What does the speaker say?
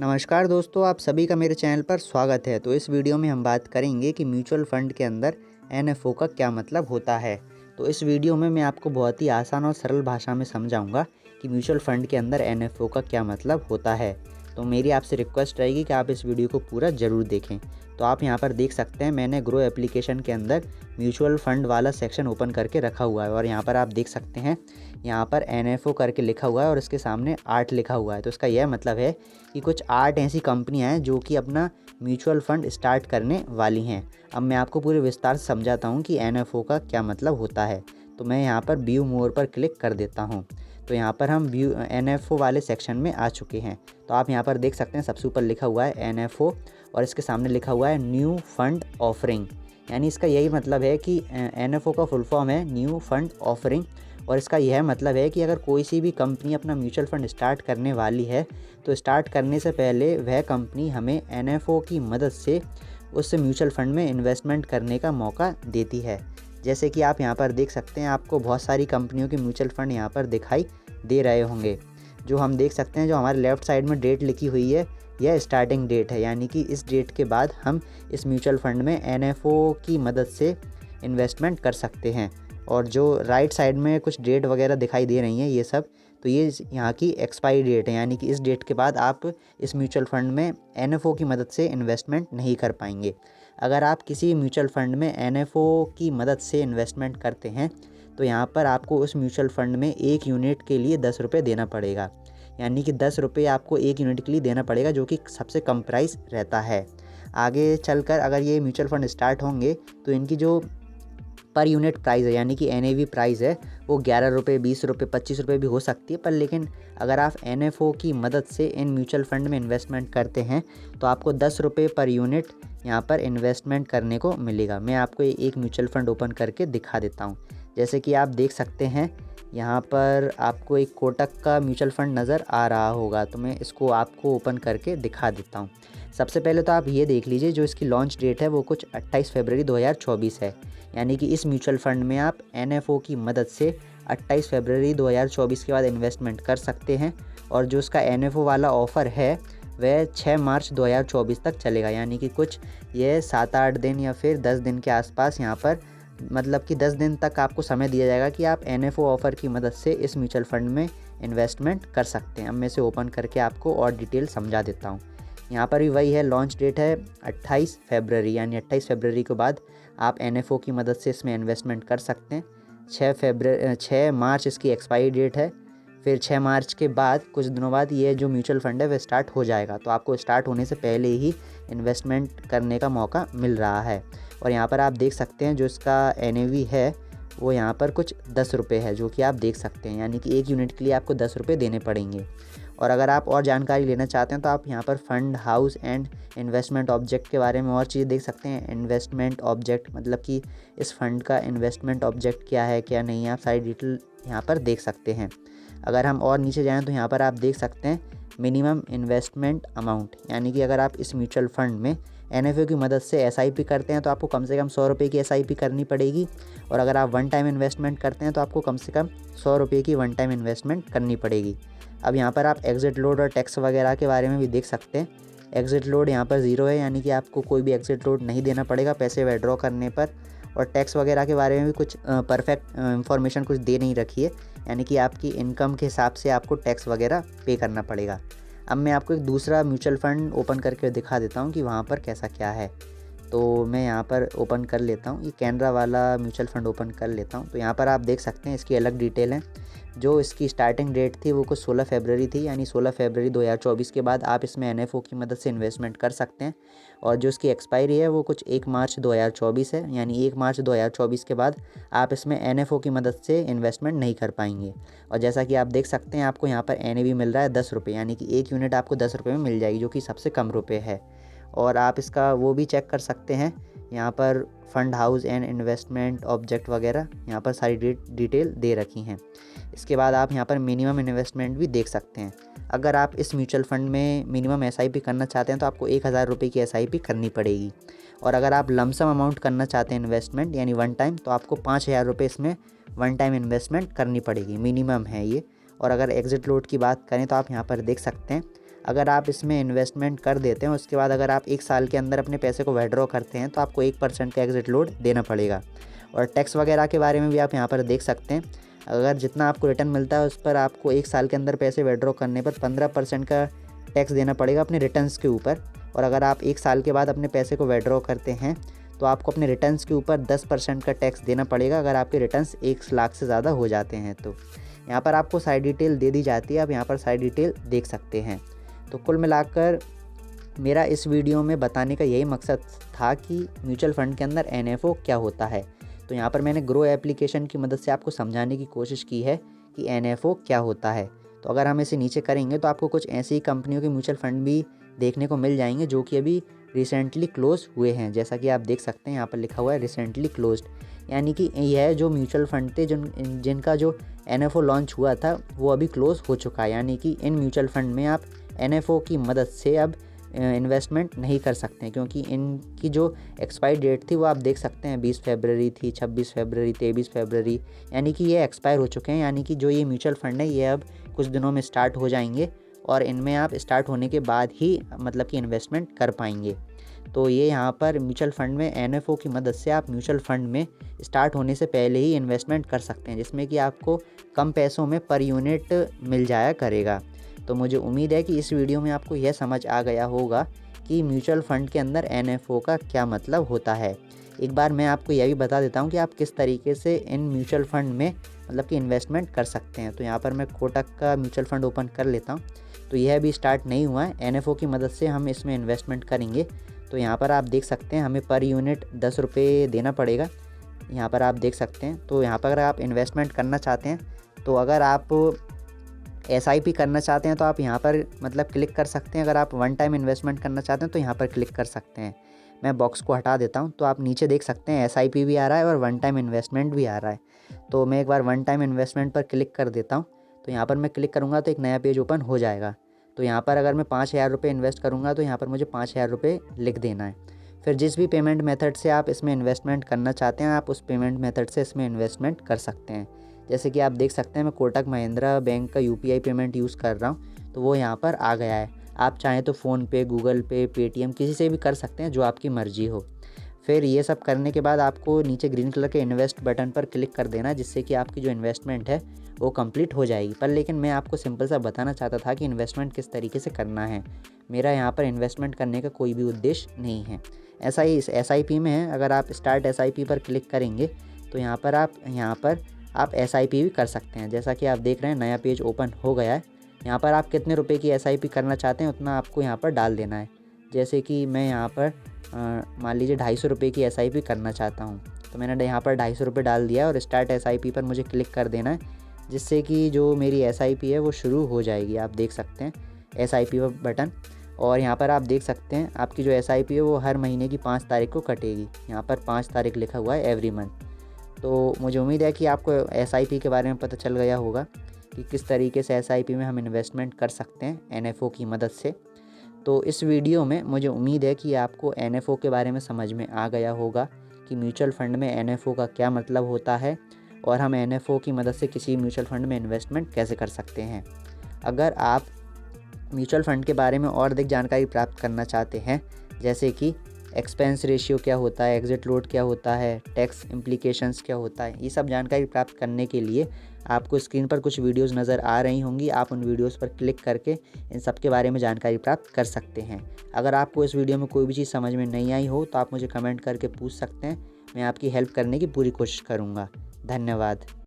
नमस्कार दोस्तों, आप सभी का मेरे चैनल पर स्वागत है। तो इस वीडियो में हम बात करेंगे कि म्यूचुअल फंड के अंदर एनएफओ का क्या मतलब होता है। तो इस वीडियो में मैं आपको बहुत ही आसान और सरल भाषा में समझाऊंगा कि म्यूचुअल फंड के अंदर एनएफओ का क्या मतलब होता है। तो मेरी आपसे रिक्वेस्ट रहेगी कि आप इस वीडियो को पूरा ज़रूर देखें। तो आप यहाँ पर देख सकते हैं, मैंने ग्रो एप्लीकेशन के अंदर म्यूचुअल फंड वाला सेक्शन ओपन करके रखा हुआ है और यहाँ पर आप देख सकते हैं, यहाँ पर एनएफओ करके लिखा हुआ है और इसके सामने 8 लिखा हुआ है। तो इसका यह मतलब है कि कुछ 8 ऐसी कंपनियां हैं जो कि अपना म्यूचुअल फंड स्टार्ट करने वाली हैं। अब मैं आपको पूरे विस्तार से समझाता हूं कि एनएफओ का क्या मतलब होता है। तो मैं यहाँ पर व्यू मोर पर क्लिक कर देता हूं। तो यहाँ पर हम व्यू एनएफओ वाले सेक्शन में आ चुके हैं। तो आप यहाँ पर देख सकते हैं, सबसे ऊपर लिखा हुआ है एनएफओ और इसके सामने लिखा हुआ है न्यू फंड ऑफरिंग। यानी इसका यही मतलब है कि एनएफओ का फुल फॉर्म है न्यू फंड ऑफरिंग। और इसका यह मतलब है कि अगर कोई सी भी कंपनी अपना म्यूचुअल फंड स्टार्ट करने वाली है तो स्टार्ट करने से पहले वह कंपनी हमें एनएफओ की मदद से उस म्यूचुअल फंड में इन्वेस्टमेंट करने का मौका देती है। जैसे कि आप यहाँ पर देख सकते हैं, आपको बहुत सारी कंपनियों के म्यूचुअल फंड यहाँ पर दिखाई दे रहे होंगे। जो हम देख सकते हैं, जो हमारे लेफ़्ट साइड में डेट लिखी हुई है, यह स्टार्टिंग डेट है। यानी कि इस डेट के बाद हम इस म्यूचुअल फंड में एनएफओ की मदद से इन्वेस्टमेंट कर सकते हैं। और जो राइट साइड में कुछ डेट वगैरह दिखाई दे रही हैं, ये सब तो ये यहाँ की एक्सपायरी डेट है। यानी कि इस डेट के बाद आप इस म्यूचुअल फंड में एनएफओ की मदद से इन्वेस्टमेंट नहीं कर पाएंगे। अगर आप किसी म्यूचुअल फंड में एनएफओ की मदद से इन्वेस्टमेंट करते हैं तो यहाँ पर आपको उस म्यूचुअल फंड में 1 यूनिट के लिए 10 रुपये देना पड़ेगा। यानी कि 10 रुपये आपको 1 यूनिट के लिए देना पड़ेगा, जो कि सबसे कम प्राइस रहता है। आगे चलकर अगर ये म्यूचुअल फंड स्टार्ट होंगे तो इनकी जो पर यूनिट प्राइस है, यानी कि एनएवी प्राइस है, वो 11 रुपये, 20 रुपये, 25 रुपये भी हो सकती है। पर लेकिन अगर आप एनएफओ की मदद से इन म्यूचुअल फंड में इन्वेस्टमेंट करते हैं तो आपको 10 रुपये पर यूनिट यहाँ पर इन्वेस्टमेंट करने को मिलेगा। मैं आपको एक म्यूचुअल फंड ओपन करके दिखा देता हूँ। जैसे कि आप देख सकते हैं, यहाँ पर आपको एक कोटक का म्यूचुअल फंड नज़र आ रहा होगा। तो मैं इसको आपको ओपन करके दिखा देता हूँ। सबसे पहले तो आप ये देख लीजिए, जो इसकी लॉन्च डेट है वो कुछ 28 फरवरी 2024 है। यानी कि इस म्यूचुअल फंड में आप एनएफओ की मदद से 28 फरवरी 2024 के बाद इन्वेस्टमेंट कर सकते हैं। और जो इसका एनएफओ वाला ऑफ़र है वह 6 मार्च 2024 तक चलेगा। यानी कि कुछ ये 7-8 दिन या फिर 10 दिन के आसपास यहाँ पर, मतलब कि 10 दिन तक आपको समय दिया जाएगा कि आप एनएफओ ऑफ़र की मदद से इस म्यूचुअल फंड में इन्वेस्टमेंट कर सकते हैं। अब मैं इसे ओपन करके आपको और डिटेल समझा देता हूँ। यहाँ पर भी वही है, लॉन्च डेट है 28 फरवरी, यानी 28 फरवरी के बाद आप एनएफओ की मदद से इसमें इन्वेस्टमेंट कर सकते हैं। 6 मार्च इसकी एक्सपायरी डेट है। फिर 6 मार्च के बाद कुछ दिनों बाद ये जो म्यूचुअल फंड है वह स्टार्ट हो जाएगा। तो आपको स्टार्ट होने से पहले ही इन्वेस्टमेंट करने का मौका मिल रहा है। और यहाँ पर आप देख सकते हैं, जो इसका एनएवी है वो यहाँ पर कुछ 10 रुपये है, जो कि आप देख सकते हैं। यानी कि 1 यूनिट के लिए आपको 10 रुपये देने पड़ेंगे। और अगर आप और जानकारी लेना चाहते हैं तो आप यहाँ पर fund house and investment object के बारे में और चीज़ देख सकते हैं। इन्वेस्टमेंट ऑब्जेक्ट मतलब कि इस फंड का इन्वेस्टमेंट ऑब्जेक्ट क्या है क्या नहीं है, आप सारी डिटेल यहाँ पर देख सकते हैं। अगर हम और नीचे जाएँ तो यहाँ पर आप देख सकते हैं मिनिमम इन्वेस्टमेंट अमाउंट। यानी कि अगर आप इस म्यूचुअल फंड में एनएफओ की मदद से एसआईपी करते हैं तो आपको कम से कम 100 रुपये की एसआईपी करनी पड़ेगी। और अगर आप वन टाइम इन्वेस्टमेंट करते हैं तो आपको कम से कम 100 रुपये की वन टाइम इन्वेस्टमेंट करनी पड़ेगी। अब यहाँ पर आप एग्ज़िट लोड और टैक्स वगैरह के बारे में भी देख सकते हैं। एग्ज़िट लोड यहाँ पर 0 है, यानी कि आपको कोई भी एग्ज़िट लोड नहीं देना पड़ेगा पैसे विड्रॉ करने पर। और टैक्स वगैरह के बारे में भी कुछ परफेक्ट इंफॉर्मेशन कुछ दे नहीं रखी है, यानी कि आपकी इनकम के हिसाब से आपको टैक्स वगैरह पे करना पड़ेगा। अब मैं आपको एक दूसरा म्यूचुअल फ़ंड ओपन करके दिखा देता हूँ कि वहाँ पर कैसा क्या है। तो मैं यहाँ पर ओपन कर लेता हूँ, ये कैनरा वाला म्यूचुअल फ़ंड ओपन कर लेता हूँ। तो यहाँ पर आप देख सकते हैं, इसकी अलग डिटेल है। जो इसकी स्टार्टिंग डेट थी वो कुछ 16 फरवरी थी, यानी 16 फरवरी 2024 के बाद आप इसमें एनएफओ की मदद से इन्वेस्टमेंट कर सकते हैं। और जो इसकी एक्सपायरी है वो कुछ 1 मार्च 2024 है, यानी 1 मार्च 2024 के बाद आप इसमें एनएफओ की मदद से इन्वेस्टमेंट नहीं कर पाएंगे। और जैसा कि आप देख सकते हैं, आपको यहाँ पर एनएवी मिल रहा है 10 रुपये, यानी कि 1 यूनिट आपको 10 रुपये में मिल जाएगी, जो कि सबसे कम रुपये है। और आप इसका वो भी चेक कर सकते हैं, यहाँ पर fund house and investment object वगैरह यहाँ पर सारी डिटेल दे रखी हैं। इसके बाद आप यहाँ पर मिनिमम इन्वेस्टमेंट भी देख सकते हैं। अगर आप इस म्यूचुअल फंड में मिनिमम एसआईपी करना चाहते हैं तो आपको 1000 रुपये की एसआईपी करनी पड़ेगी। और अगर आप लमसम अमाउंट करना चाहते हैं इन्वेस्टमेंट, यानी वन टाइम, तो आपको 5000 रुपये इसमें वन टाइम इन्वेस्टमेंट करनी पड़ेगी, मिनिमम है ये। और अगर एग्ज़िट लोड की बात करें तो आप यहाँ पर देख सकते हैं, अगर आप इसमें इन्वेस्टमेंट कर देते हैं, उसके बाद अगर आप 1 साल के अंदर अपने पैसे को विड्रॉ करते हैं तो आपको 1% का एग्ज़िट लोड देना पड़ेगा। और टैक्स वगैरह के बारे में भी आप यहाँ पर देख सकते हैं। अगर जितना आपको रिटर्न मिलता है उस पर आपको 1 साल के अंदर पैसे विड्रॉ करने पर 15% का टैक्स देना पड़ेगा अपने रिटर्न्स के ऊपर। और अगर आप 1 साल के बाद अपने पैसे को विड्रॉ करते हैं तो आपको अपने रिटर्न्स के ऊपर 10% का टैक्स देना पड़ेगा अगर आपके रिटर्न्स 1 लाख से ज़्यादा हो जाते हैं। तो यहाँ पर आपको सारी डिटेल दे दी जाती है, आप यहाँ पर सारी डिटेल देख सकते हैं। तो कुल मिलाकर मेरा इस वीडियो में बताने का यही मकसद था कि म्यूचुअल फ़ंड के अंदर NFO क्या होता है। तो यहाँ पर मैंने ग्रो एप्लीकेशन की मदद से आपको समझाने की कोशिश की है कि NFO क्या होता है। तो अगर हम इसे नीचे करेंगे तो आपको कुछ ऐसी ही कंपनियों के म्यूचुअल फ़ंड भी देखने को मिल जाएंगे जो कि अभी रिसेंटली क्लोज हुए हैं। जैसा कि आप देख सकते हैं यहाँ पर लिखा हुआ है रिसेंटली क्लोज्ड, यानी कि यह जो म्यूचुअल फ़ंड थे जिनका जो NFO लॉन्च हुआ था वो अभी क्लोज़ हो चुका है। यानी कि इन म्यूचुअल फ़ंड में आप NFO की मदद से अब इन्वेस्टमेंट नहीं कर सकते हैं, क्योंकि इनकी जो एक्सपायर डेट थी वो आप देख सकते हैं 20 फरवरी थी, 26 फरवरी, 23 फरवरी, यानी कि ये एक्सपायर हो चुके हैं। यानी कि जो ये म्यूचुअल फ़ंड है ये अब कुछ दिनों में स्टार्ट हो जाएंगे और इनमें आप स्टार्ट होने के बाद ही मतलब कि इन्वेस्टमेंट कर पाएंगे। तो ये यहाँ पर म्यूचुअल फ़ंड में NFO की मदद से आप म्यूचुअल फ़ंड में स्टार्ट होने से पहले ही इन्वेस्टमेंट कर सकते हैं, जिसमें कि आपको कम पैसों में पर यूनिट मिल जाया करेगा। तो मुझे उम्मीद है कि इस वीडियो में आपको यह समझ आ गया होगा कि म्यूचुअल फ़ंड के अंदर NFO का क्या मतलब होता है। एक बार मैं आपको यह भी बता देता हूँ कि आप किस तरीके से इन म्यूचुअल फ़ंड में मतलब कि इन्वेस्टमेंट कर सकते हैं। तो यहाँ पर मैं कोटक का म्यूचुअल फ़ंड ओपन कर लेता हूँ। तो यह भी स्टार्ट नहीं हुआ है, NFO की मदद से हम इसमें इन्वेस्टमेंट करेंगे। तो यहाँ पर आप देख सकते हैं हमें पर यूनिट 10 रुपये देना पड़ेगा, यहाँ पर आप देख सकते हैं। तो यहाँ पर अगर आप इन्वेस्टमेंट करना चाहते हैं, तो अगर आप SIP करना चाहते हैं तो आप यहाँ पर मतलब क्लिक कर सकते हैं। अगर आप वन टाइम इन्वेस्टमेंट करना चाहते हैं तो यहाँ पर क्लिक कर सकते हैं। मैं बॉक्स को हटा देता हूँ तो आप नीचे देख सकते हैं SIP भी आ रहा है और वन टाइम इन्वेस्टमेंट भी आ रहा है। तो मैं एक बार वन टाइम इन्वेस्टमेंट पर क्लिक कर देता हूँ। तो यहाँ पर मैं क्लिक करूँगा तो एक नया पेज ओपन हो जाएगा। तो यहाँ पर अगर मैं 5,000 रुपये इन्वेस्ट करूँगा तो यहाँ पर मुझे 5,000 रुपये लिख देना है। फिर जिस भी पेमेंट मेथड से आप इसमें इन्वेस्टमेंट करना चाहते हैं आप उस पेमेंट मेथड से इसमें इन्वेस्टमेंट कर सकते हैं। जैसे कि आप देख सकते हैं मैं कोटक महिंद्रा बैंक का UPI पेमेंट यूज़ कर रहा हूँ, तो वो यहाँ पर आ गया है। आप चाहें तो फ़ोनपे, गूगल पे, पेटीएम किसी से भी कर सकते हैं, जो आपकी मर्ज़ी हो। फिर ये सब करने के बाद आपको नीचे ग्रीन कलर के इन्वेस्ट बटन पर क्लिक कर देना, जिससे कि आपकी जो इन्वेस्टमेंट है वो कंप्लीट हो जाएगी। पर लेकिन मैं आपको सिंपल सा बताना चाहता था कि इन्वेस्टमेंट किस तरीके से करना है। मेरा यहाँ पर इन्वेस्टमेंट करने का कोई भी उद्देश्य नहीं है। ऐसा ही इस SIP में है। अगर आप स्टार्ट SIP पर क्लिक करेंगे तो यहाँ पर आप SIP भी कर सकते हैं। जैसा कि आप देख रहे हैं नया पेज ओपन हो गया है। यहाँ पर आप कितने रुपए की SIP करना चाहते हैं उतना आपको यहाँ पर डाल देना है। जैसे कि मैं यहाँ पर मान लीजिए 250 रुपये की SIP करना चाहता हूँ, तो मैंने यहाँ पर 250 रुपये डाल दिया और स्टार्ट SIP पर मुझे क्लिक कर देना है, जिससे कि जो मेरी SIP है वो शुरू हो जाएगी। आप देख सकते हैं SIP बटन, और यहाँ पर आप देख सकते हैं आपकी जो SIP है वो हर महीने की 5 तारीख को कटेगी। यहाँ पर 5 तारीख लिखा हुआ है एवरी मंथ। तो मुझे उम्मीद है कि आपको SIP के बारे में पता चल गया होगा कि किस तरीके से SIP में हम इन्वेस्टमेंट कर सकते हैं NFO की मदद से। तो इस वीडियो में मुझे उम्मीद है कि आपको NFO के बारे में समझ में आ गया होगा कि म्यूचुअल फ़ंड में NFO का क्या मतलब होता है और हम NFO की मदद से किसी म्यूचुअल फ़ंड में इन्वेस्टमेंट कैसे कर सकते हैं। अगर आप म्यूचुअल फ़ंड के बारे में और अधिक जानकारी प्राप्त करना चाहते हैं, जैसे कि एक्सपेंस रेशियो क्या होता है, एग्ज़िट लोड क्या होता है, टैक्स इम्प्लीकेशंस क्या होता है, ये सब जानकारी प्राप्त करने के लिए आपको स्क्रीन पर कुछ वीडियोस नज़र आ रही होंगी। आप उन वीडियोस पर क्लिक करके इन सब के बारे में जानकारी प्राप्त कर सकते हैं। अगर आपको इस वीडियो में कोई भी चीज़ समझ में नहीं आई हो तो आप मुझे कमेंट करके पूछ सकते हैं, मैं आपकी हेल्प करने की पूरी कोशिश करूँगा। धन्यवाद।